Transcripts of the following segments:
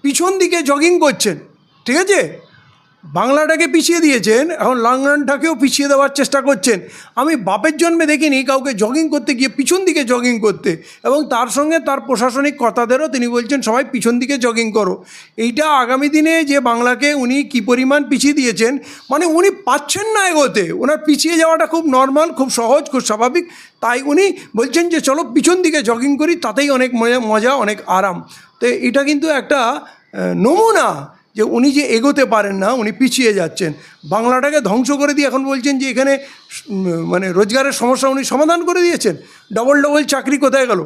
পিছন দিকে জগিং করছেন, ঠিক আছে? বাংলাটাকে পিছিয়ে দিয়েছেন, এখন লন্ডনটাকেও পিছিয়ে দেওয়ার চেষ্টা করছেন। আমি বাপের জন্মে দেখিনি কাউকে জগিং করতে গিয়ে পিছন দিকে জগিং করতে, এবং তার সঙ্গে তার প্রশাসনিক কর্তাদেরও তিনি বলছেন সবাই পিছন দিকে জগিং করো। এইটা আগামী দিনে যে বাংলাকে উনি কী পরিমাণ পিছিয়ে দিয়েছেন, মানে উনি পাচ্ছেন না এগোতে, ওনার পিছিয়ে যাওয়াটা খুব নর্মাল, খুব সহজ, খুব স্বাভাবিক। তাই উনি বলছেন যে চলো পিছন দিকে জগিং করি, তাতেই অনেক মজা, অনেক আরাম। তো এটা কিন্তু একটা নমুনা যে উনি যে এগোতে পারেন না, উনি পিছিয়ে যাচ্ছেন। বাংলাটাকে ধ্বংস করে দিয়ে এখন বলছেন যে এখানে মানে রোজগারের সমস্যা উনি সমাধান করে দিয়েছেন। ডবল ডবল চাকরি কোথায় গেল?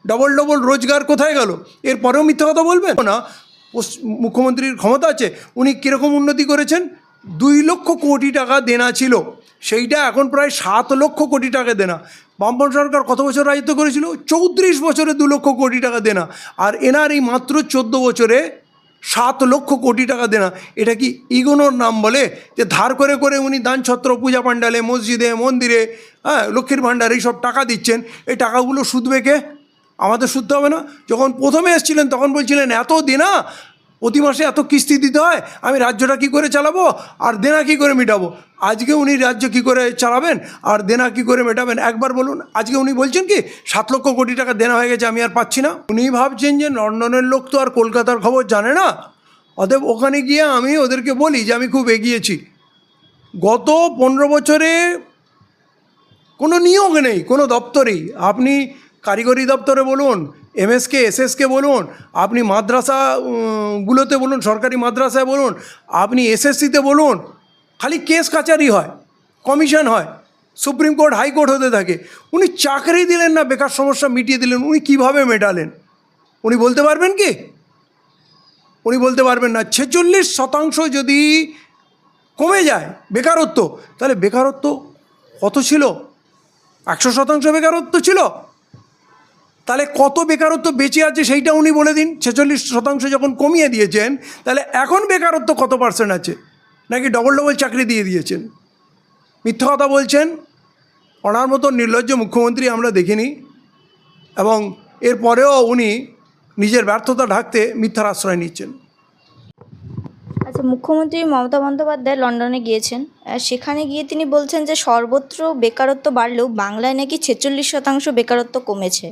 ডবল ডবল রোজগার কোথায় গেল? এরপরেও মিথ্যা কথা বলবেন না। মুখ্যমন্ত্রীর ক্ষমতা আছে, উনি কীরকম উন্নতি করেছেন? 2 লক্ষ কোটি টাকা দেনা ছিল, সেইটা এখন প্রায় 7 লক্ষ কোটি টাকা দেনা। বামপন্থী সরকার কত বছর রাজত্ব করেছিল? 34 বছরে 2 লক্ষ কোটি টাকা দেনা। আর এনার এই মাত্র 14 বছরে 7 লক্ষ কোটি টাকা দেনা। এটা কি ইগোনোর নাম বলে? যে ধার করে করে উনি দান ছত্র, পূজা পাণ্ডালে, মসজিদে, মন্দিরে, লক্ষ্মীর ভাণ্ডার এইসব টাকা দিচ্ছেন। এই টাকাগুলো সুদবে কে? আমাদের সুদতে হবে না? যখন প্রথমে এসেছিলেন তখন বলছিলেন এত দেনা, প্রতি মাসে এত কিস্তি দিতে হয়, আমি রাজ্যটা কী করে চালাবো আর দেনা কী করে মেটাবো? আজকে উনি রাজ্য কী করে চালাবেন আর দেনা কী করে মেটাবেন একবার বলুন। আজকে উনি বলছেন কি 7 লক্ষ কোটি টাকা দেনা হয়ে গেছে, আমি আর পাচ্ছি না। উনি ভাবছেন যে লন্ডনের লোক তো আর কলকাতার খবর জানে না, অতএব ওখানে গিয়ে আমি ওদেরকে বলি যে আমি খুব এগিয়েছি। গত 15 বছরে কোনো নিয়োগ নেই কোনো দপ্তরেই। আপনি কারিগরি দপ্তরে বলুন, এমএসকে, এসএসকে বলুন, আপনি মাদ্রাসাগুলোতে বলুন, সরকারি মাদ্রাসায় বলুন, আপনি এসএসসিতে বলুন, খালি কেস কাচারি হয়, কমিশন হয়, সুপ্রিম কোর্ট, হাইকোর্ট হতে থাকে। উনি চাকরি দিলেন না, বেকার সমস্যা মিটিয়ে দিলেন। উনি কীভাবে মেটালেন উনি বলতে পারবেন কি? উনি বলতে পারবেন না। 46% যদি কমে যায় বেকারত্ব, তাহলে বেকারত্ব কত ছিল? 100% বেকারত্ব ছিল। তাহলে কত বেকারত্ব বেঁচে আছে সেইটা উনি বলে দিন। 46% যখন কমিয়ে দিয়েছেন, তাহলে এখন বেকারত্ব কত % আছে? নাকি ডবল ডবল চাকরি দিয়ে দিয়েছেন? মিথ্যা কথা বলছেন। ওনার মতো নির্লজ্জ মুখ্যমন্ত্রী আমরা দেখিনি, এবং এরপরেও উনি নিজের ব্যর্থতা ঢাকতে মিথ্যার আশ্রয় নিচ্ছেন। আচ্ছা, মুখ্যমন্ত্রী মমতা বন্দ্যোপাধ্যায় লন্ডনে গিয়েছেন, সেখানে গিয়ে তিনি বলছেন যে সর্বত্র বেকারত্ব বাড়লেও বাংলায় নাকি 46% বেকারত্ব কমেছে,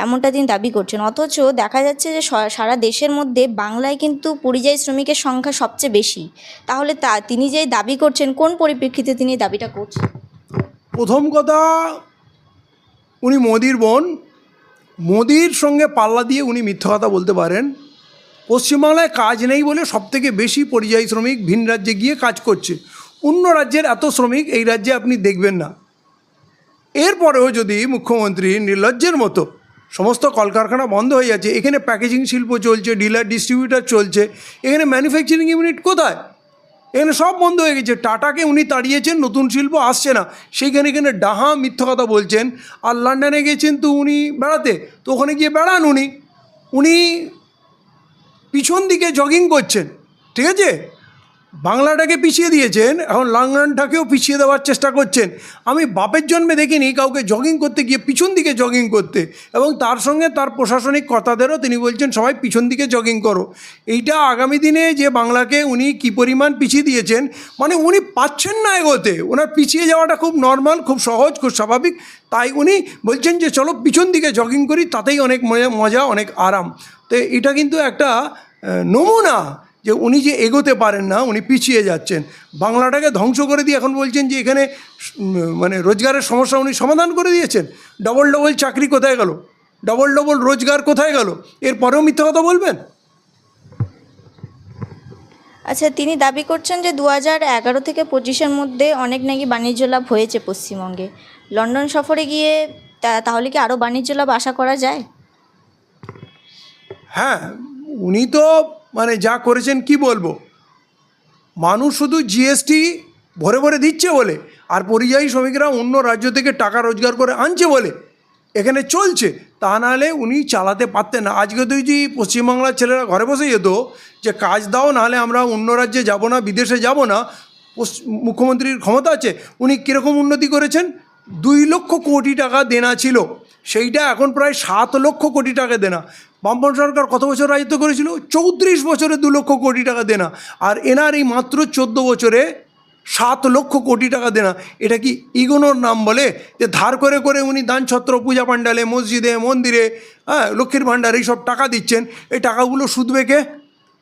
এমনটা তিনি দাবি করছেন। অথচ দেখা যাচ্ছে যে সারা দেশের মধ্যে বাংলায় কিন্তু পরিযায়ী শ্রমিকের সংখ্যা সবচেয়ে বেশি। তাহলে তিনি যে দাবি করছেন, কোন পরিপ্রেক্ষিতে তিনি দাবিটা করছেন? প্রথম কথা, উনি মোদির বোন, মোদির সঙ্গে পাল্লা দিয়ে উনি মিথ্যা কথা বলতে পারেন। পশ্চিমবাংলায় কাজ নেই বলে সবথেকে বেশি পরিযায়ী শ্রমিক ভিন রাজ্যে গিয়ে কাজ করছে। অন্য রাজ্যের এত শ্রমিক এই রাজ্যে আপনি দেখবেন না। এরপরেও যদি মুখ্যমন্ত্রী নির্লজ্জের মতো সমস্ত কলকারখানা বন্ধ হয়ে যাচ্ছে, এখানে প্যাকেজিং শিল্প চলছে, ডিলার ডিস্ট্রিবিউটার চলছে, এখানে ম্যানুফ্যাকচারিং ইউনিট কোথায়? এখানে সব বন্ধ হয়ে গেছে। টাটাকে উনি তাড়িয়েছেন, নতুন শিল্প আসছে না, সেইখানে এখানে ডাহা মিথ্যা কথা বলছেন। আর লন্ডনে গেছেন তো উনি বেড়াতে, তো ওখানে গিয়ে বেড়ান। উনি পিছন দিকে জগিং করছেন, ঠিক আছে? বাংলাটাকে পিছিয়ে দিয়েছেন, এখন লন্ডনটাকেও পিছিয়ে দেওয়ার চেষ্টা করছেন। আমি বাপের জন্মে দেখিনি কাউকে জগিং করতে গিয়ে পিছন দিকে জগিং করতে, এবং তার সঙ্গে তার প্রশাসনিক কর্তাদেরও তিনি বলছেন সবাই পিছন দিকে জগিং করো। এইটা আগামী দিনে যে বাংলাকে উনি কী পরিমাণ পিছিয়ে দিয়েছেন, মানে উনি পাচ্ছেন না এগোতে, ওনার পিছিয়ে যাওয়াটা খুব নর্মাল, খুব সহজ, খুব স্বাভাবিক। তাই উনি বলছেন যে চলো পিছন দিকে জগিং করি, তাতেই অনেক মজা, অনেক আরাম। তো এটা কিন্তু একটা নমুনা যে উনি যে এগোতে পারেন না, উনি পিছিয়ে যাচ্ছেন। বাংলাটাকে ধ্বংস করে দিয়ে এখন বলছেন যে এখানে মানে রোজগারের সমস্যা উনি সমাধান করে দিয়েছেন। ডবল ডবল চাকরি কোথায় গেল? ডবল ডবল রোজগার কোথায় গেল? এরপরেও মিথ্যা কথা বলবেন? আচ্ছা, তিনি দাবি করছেন যে 2011 থেকে 25-এর মধ্যে অনেক নাকি বাণিজ্য লাভ হয়েছে পশ্চিমবঙ্গে। লন্ডন সফরে গিয়ে তাহলে কি আরও বাণিজ্য লাভ আশা করা যায়? হ্যাঁ, উনি তো মানে যা করেছেন কি বলবো। মানুষ শুধু জিএসটি ভরে ভরে দিচ্ছে বলে, আর পরিযায়ী শ্রমিকরা অন্য রাজ্য থেকে টাকা রোজগার করে আনছে বলে এখানে চলছে, তা নাহলে উনি চালাতে পারতেন না। আজকে তো যে পশ্চিমবাংলার ছেলেরা ঘরে বসে যেত যে কাজ দাও, নাহলে আমরা অন্য রাজ্যে যাব না, বিদেশে যাব না। মুখ্যমন্ত্রীর ক্ষমতা আছে, উনি কীরকম উন্নতি করেছেন? 2 লক্ষ কোটি টাকা দেনা ছিল, সেইটা এখন প্রায় 7 লক্ষ কোটি টাকা দেনা। বামপন্থ সরকার কত বছর রাজত্ব করেছিল? 34 বছরে 2 লক্ষ কোটি টাকা দেনা, আর এনার এই মাত্র 14 বছরে 7 লক্ষ কোটি টাকা দেনা। এটা কি ইগোনোর নাম বলে? যে ধার করে করে উনি দান ছত্র, পূজা পাণ্ডালে, মসজিদে, মন্দিরে, লক্ষ্মীর ভাণ্ডার এইসব টাকা দিচ্ছেন। এই টাকাগুলো সুদবে কে?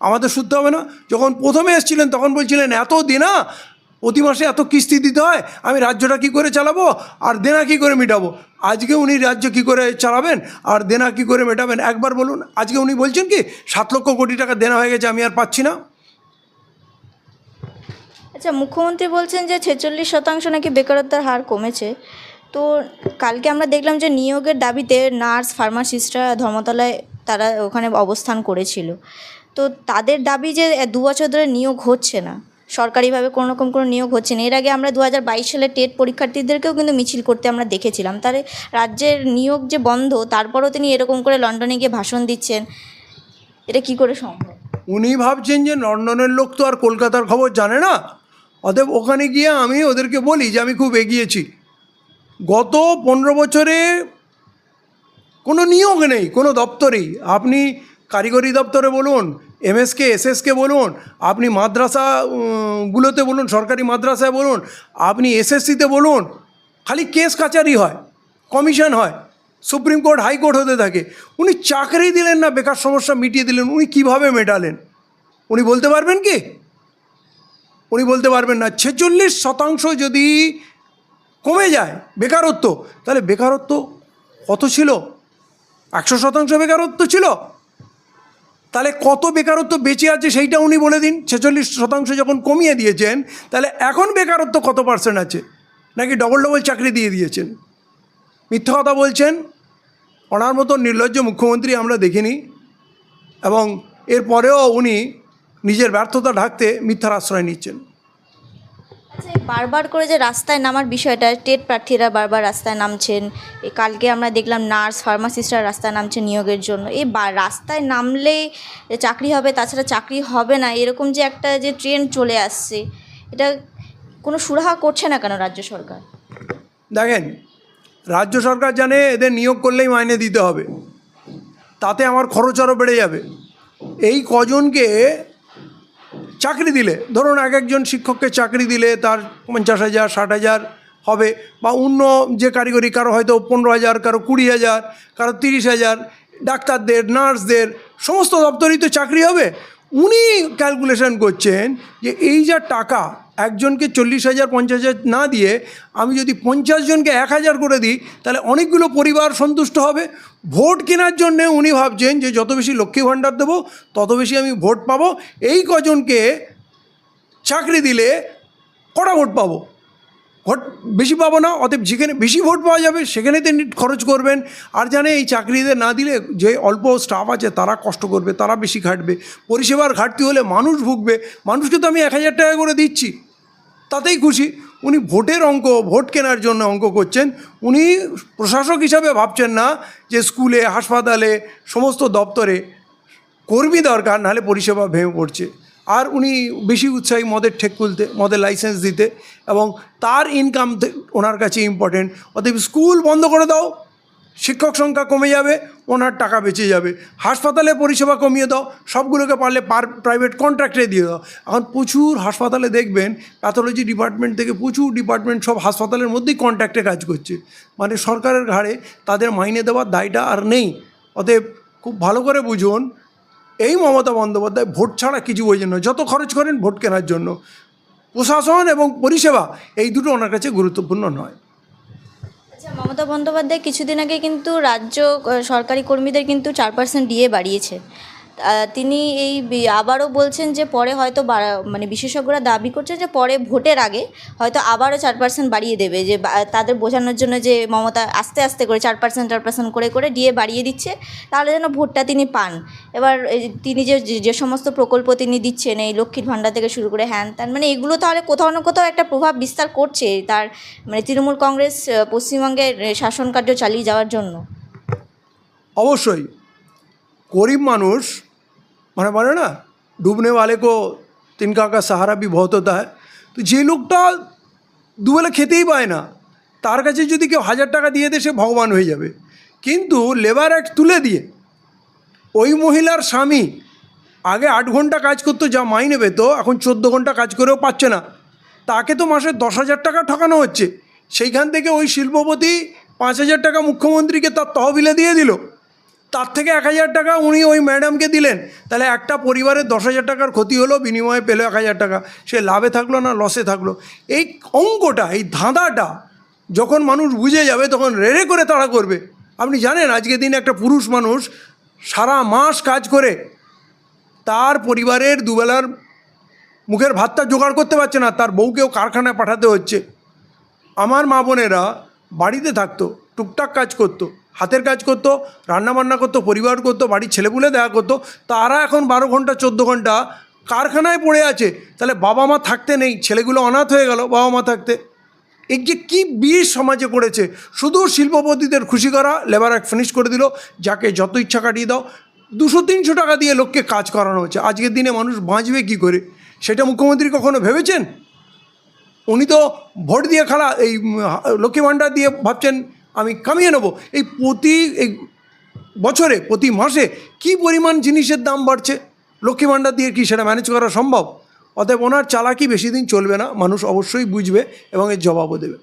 আমাদের সুদতে হবে না? যখন প্রথমে এসেছিলেন তখন বলছিলেন এত দেনা, প্রতি মাসে এত কিস্তি দিতে হয়, আমি রাজ্যটা কী করে চালাবো আর দেনা কী করে মেটাবো? আজকে উনি রাজ্য কী করে চালাবেন আর দেনা কী করে মেটাবেন একবার বলুন। আজকে উনি বলছেন কি 7 লক্ষ কোটি টাকা দেনা হয়ে গেছে, আমি আর পাচ্ছি না। আচ্ছা, মুখ্যমন্ত্রী বলছেন যে 46% নাকি বেকারত্বের হার কমেছে। তো কালকে আমরা দেখলাম যে নিয়োগের দাবিতে নার্স, ফার্মাসিস্টরা ধর্মতলায় তারা ওখানে অবস্থান করেছিল। তো তাদের দাবি যে 2 বছর ধরে নিয়োগ হচ্ছে না, সরকারিভাবে কোনো রকম কোনো নিয়োগ হচ্ছে না। এর আগে আমরা 2022 সালে টেট পরীক্ষার্থীদেরকেও কিন্তু মিছিল করতে আমরা দেখেছিলাম। তাহলে রাজ্যের নিয়োগ যে বন্ধ, তারপরও তিনি এরকম করে লন্ডনে গিয়ে ভাষণ দিচ্ছেন, এটা কি করে সম্ভব? উনি ভাবছেন যে লন্ডনের লোক তো আর কলকাতার খবর জানে না, অতএব ওখানে গিয়ে আমি ওদেরকে বলি যে আমি খুব এগিয়েছি। গত 15 বছরে কোনো নিয়োগ নেই কোনো দপ্তরেই। আপনি কারিগরি দপ্তরে বলুন, এমএসকে, এসএসকে বলুন, আপনি মাদ্রাসা গুলোতে বলুন, সরকারি মাদ্রাসায় বলুন, আপনি এসএসসিতে বলুন, খালি কেস কাচারি হয়, কমিশন হয়, সুপ্রিম কোর্ট, হাইকোর্ট হতে থাকে। উনি চাকরি দিলেন না, বেকার সমস্যা মিটিয়ে দিলেন। উনি কিভাবে মেটালেন উনি বলতে পারবেন কি? উনি বলতে পারবেন না। 46% যদি কমে যায় বেকারত্ব, তাহলে বেকারত্ব কত ছিল? 100% বেকারত্ব ছিল। তাহলে কত বেকারত্ব বেঁচে আছে সেইটা উনি বলে দিন। 46% যখন কমিয়ে দিয়েছেন, তাহলে এখন বেকারত্ব কত পার্সেন্ট আছে? নাকি ডবল ডবল চাকরি দিয়ে দিয়েছেন? মিথ্যা কথা বলছেন। ওনার মতো নির্লজ্জ মুখ্যমন্ত্রী আমরা দেখিনি, এবং এরপরেও উনি নিজের ব্যর্থতা ঢাকতে মিথ্যার আশ্রয় নিচ্ছেন। আচ্ছা, এই বারবার করে যে রাস্তায় নামার বিষয়টা, টেট প্রার্থীরা বারবার রাস্তায় নামছেন। এই কালকে আমরা দেখলাম নার্স, ফার্মাসিস্টরা রাস্তায় নামছে নিয়োগের জন্য। এই রাস্তায় নামলেই চাকরি হবে, তাছাড়া চাকরি হবে না, এরকম যে একটা যে ট্রেন্ড চলে আসছে, এটা কোনো সুরাহা করছে না কেন রাজ্য সরকার? দেখেন, রাজ্য সরকার জানে এদের নিয়োগ করলেই মাইনে দিতে হবে, তাতে আমার খরচ আরও বেড়ে যাবে। এই কজনকে চাকরি দিলে, ধরুন এক একজন শিক্ষককে চাকরি দিলে তার 50,000, 60,000 হবে, বা অন্য যে কারিগরি, কারো হয়তো 15,000, কারো 20,000, কারো 30,000, ডাক্তারদের, নার্সদের, সমস্ত দপ্তরেই তো চাকরি হবে। উনি ক্যালকুলেশন করছেন যে এই যা টাকা, একজনকে 40,000, 50,000 না দিয়ে আমি যদি 50 জনকে 1,000 করে দিই, তাহলে অনেকগুলো পরিবার সন্তুষ্ট হবে। ভোট কেনার জন্যে উনি ভাবছেন যে যত বেশি লক্ষ্মী ভাণ্ডার দেবো তত বেশি আমি ভোট পাবো। এই কজনকে চাকরি দিলে কটা ভোট পাবো? ভোট বেশি পাবো না। অতএব যেখানে বেশি ভোট পাওয়া যাবে সেখানে তিনি খরচ করবেন। আর জানে এই চাকরিদের না দিলে যে অল্প স্টাফ আছে তারা কষ্ট করবে, তারা বেশি খাটবে, পরিষেবার ঘাটতি হলে মানুষ ভুগবে। মানুষকে তো আমি 1,000 টাকা করে দিচ্ছি, তাতেই খুশি। উনি ভোটের অঙ্ক, ভোট কেনার জন্য অঙ্ক করছেন। উনি প্রশাসক হিসাবে ভাবছেন না যে স্কুলে, হাসপাতালে, সমস্ত দপ্তরে কর্মী দরকার, নাহলে পরিষেবা ভেঙে পড়ছে। আর উনি বেশি উৎসাহী মদের ঠেক খুলতে, মদের লাইসেন্স দিতে, এবং তার ইনকাম ওনার কাছে ইম্পর্টেন্ট। অতএব স্কুল বন্ধ করে দাও, শিক্ষক সংখ্যা কমে যাবে, ওনার টাকা বেঁচে যাবে। হাসপাতালে পরিষেবা কমিয়ে দাও, সবগুলোকে পারলে প্রাইভেট কন্ট্রাক্টে দিয়ে দাও। এখন প্রচুর হাসপাতালে দেখবেন প্যাথোলজি ডিপার্টমেন্ট থেকে প্রচুর ডিপার্টমেন্ট সব হাসপাতালের মধ্যেই কন্ট্রাক্টে কাজ করছে। মানে সরকারের ঘাড়ে তাদের মাইনে দেওয়ার দায়টা আর নেই। অতএব খুব ভালো করে বুঝুন, এই মমতা বন্দ্যোপাধ্যায় ভোট ছাড়া কিছু বোঝেন না। যত খরচ করেন ভোট কেনার জন্য। প্রশাসন এবং পরিষেবা এই দুটো ওনার কাছে গুরুত্বপূর্ণ নয়। আচ্ছা, মমতা বন্দ্যোপাধ্যায় কিছুদিন আগে কিন্তু রাজ্য সরকারি কর্মীদের কিন্তু 4% ডিএ বাড়িয়েছে। তিনি এই আবারও বলছেন যে পরে হয়তো মানে বিশেষজ্ঞরা দাবি করছে যে পরে ভোটের আগে হয়তো আবারও 4% বাড়িয়ে দেবে, যে তাদের বোঝানোর জন্য যে মমতা আস্তে আস্তে করে 4% করে করে ডিএ বাড়িয়ে দিচ্ছে, তাহলে যেন ভোটটা তিনি পান। এবার তিনি যে সমস্ত প্রকল্প তিনি দিচ্ছেন, এই লক্ষ্মীর ভাণ্ডার থেকে শুরু করে হ্যান ত্যান, মানে এগুলো তাহলে কোথাও না কোথাও একটা প্রভাব বিস্তার করছে তার, মানে তৃণমূল কংগ্রেস পশ্চিমবঙ্গের শাসন কার্য চালিয়ে যাওয়ার জন্য। অবশ্যই গরিব মানুষ, মানে বলে না ডুবনে वाले को तिनका का सहारा भी बहुत होता है। তো যে লোকটা দুবেলা খেতেই পায় না, তার কাছে যদি কেউ 1,000 টাকা দিয়ে দেয় সে ভগবান হয়ে যাবে। কিন্তু লেবার অ্যাক্ট তুলে দিয়ে ওই মহিলার স্বামী আগে 8 ঘন্টা কাজ করতো, যা মাইনে পেতো, এখন 14 ঘন্টা কাজ করেও পাচ্ছে না। তাকে তো মাসে 10,000 টাকা ঠকানো হচ্ছে। সেইখান থেকে ওই শিল্পপতি 5,000 টাকা মুখ্যমন্ত্রীকে তার তহবিলে দিয়ে দিল, তার থেকে 1,000 টাকা উনি ওই ম্যাডামকে দিলেন। তাহলে একটা পরিবারের 10,000 টাকার ক্ষতি হলো, বিনিময়ে পেলো 1,000 টাকা। সে লাভে থাকলো না লসে থাকলো? এই অঙ্কটা, এই ধাঁধাটা যখন মানুষ বুঝে যাবে তখন রেড়ে করে তাড়া করবে। আপনি জানেন আজকের দিনে একটা পুরুষ মানুষ সারা মাস কাজ করে তার পরিবারের দুবেলার মুখের ভাতটা জোগাড় করতে পারছে না, তার বউকেও কারখানায় পাঠাতে হচ্ছে। আমার মা বোনেরা বাড়িতে থাকতো, টুকটাক কাজ করতো, হাতের কাজ করতো, রান্নাবান্না করতো, পরিবার করতো, বাড়ির ছেলেপুলে দেখা করতো। তারা এখন 12 ঘন্টা 14 ঘন্টা কারখানায় পড়ে আছে। তাহলে বাবা মা থাকতে নেই, ছেলেগুলো অনাথ হয়ে গেল বাবা মা থাকতে। এই যে কী বিষ সমাজে করেছে! শুধু শিল্পপতিদের খুশি করা, লেবার অ্যাক্ট ফিনিশ করে দিল, যাকে যত ইচ্ছা কাটিয়ে দাও। 200-300 টাকা দিয়ে লোককে কাজ করানো হচ্ছে। আজকের দিনে মানুষ বাঁচবে কী করে? সেটা মুখ্যমন্ত্রী কখনো ভেবেছেন? উনি তো ভোট দিয়ে খেলা, এই লক্ষ্মী ভাণ্ডার দিয়ে ভাবছেন আমি কামিয়ে নেব। এই বছরে প্রতি মাসে কী পরিমাণ জিনিসের দাম বাড়ছে, লক্ষ্মী ভাণ্ডার দিয়ে কি সেটা ম্যানেজ করা সম্ভব? অতএব ওনার চালাকি বেশি দিন চলবে না, মানুষ অবশ্যই বুঝবে এবং এর জবাবও দেবে।